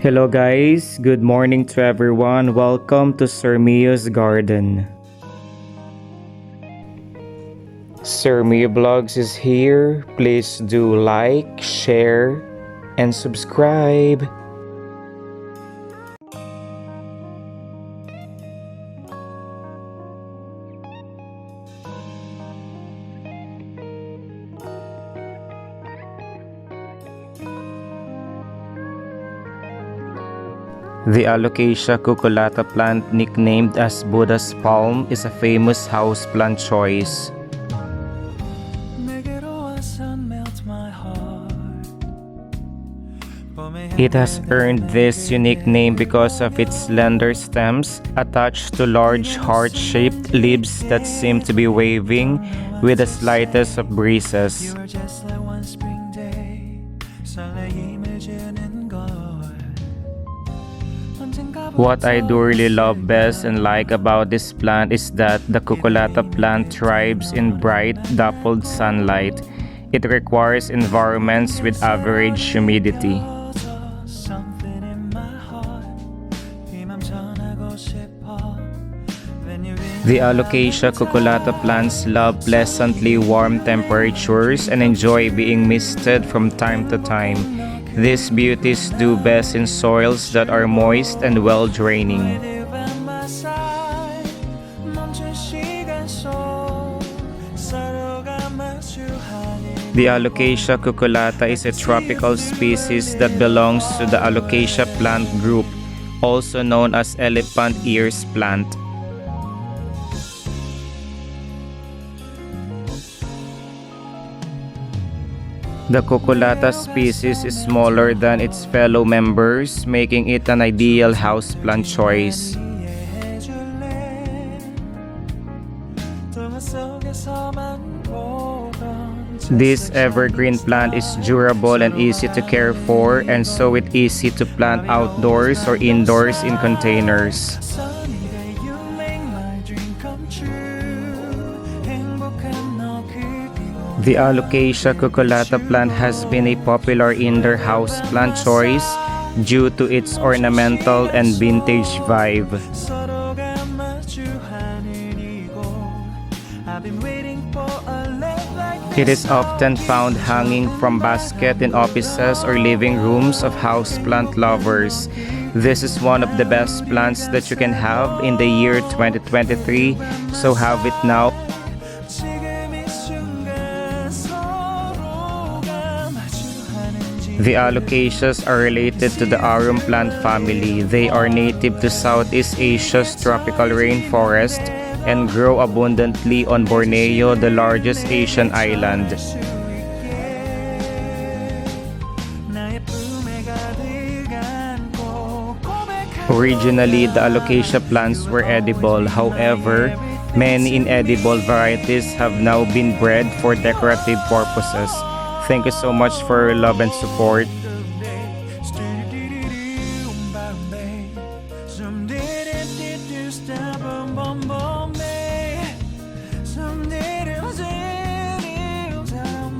Hello guys, good morning to everyone. Welcome to Sir Mio's Garden. Sir Mio Vlogs is here. Please do like, share, and subscribe. The Alocasia cucullata plant, nicknamed as Buddha's palm, is a famous houseplant choice. It has earned this unique name because of its slender stems attached to large heart-shaped leaves that seem to be waving with the slightest of breezes. What I do really love best and like about this plant is that the Cucullata plant thrives in bright, dappled sunlight. It requires environments with average humidity. The Alocasia cucullata plants love pleasantly warm temperatures and enjoy being misted from time to time. These beauties do best in soils that are moist and well-draining. The Alocasia cucullata is a tropical species that belongs to the Alocasia plant group, also known as elephant ears plant. The Cucullata species is smaller than its fellow members, making it an ideal houseplant choice. This evergreen plant is durable and easy to care for, and so it's easy to plant outdoors or indoors in containers. The Alocasia cucullata plant has been a popular indoor houseplant choice due to its ornamental and vintage vibe. It is often found hanging from baskets in offices or living rooms of houseplant lovers. This is one of the best plants that you can have in the year 2023, so have it now. The Alocasias are related to the arum plant family. They are native to Southeast Asia's tropical rainforest and grow abundantly on Borneo, the largest Asian island. Originally, the Alocasia plants were edible. However, many inedible varieties have now been bred for decorative purposes. Thank you so much for your love and support.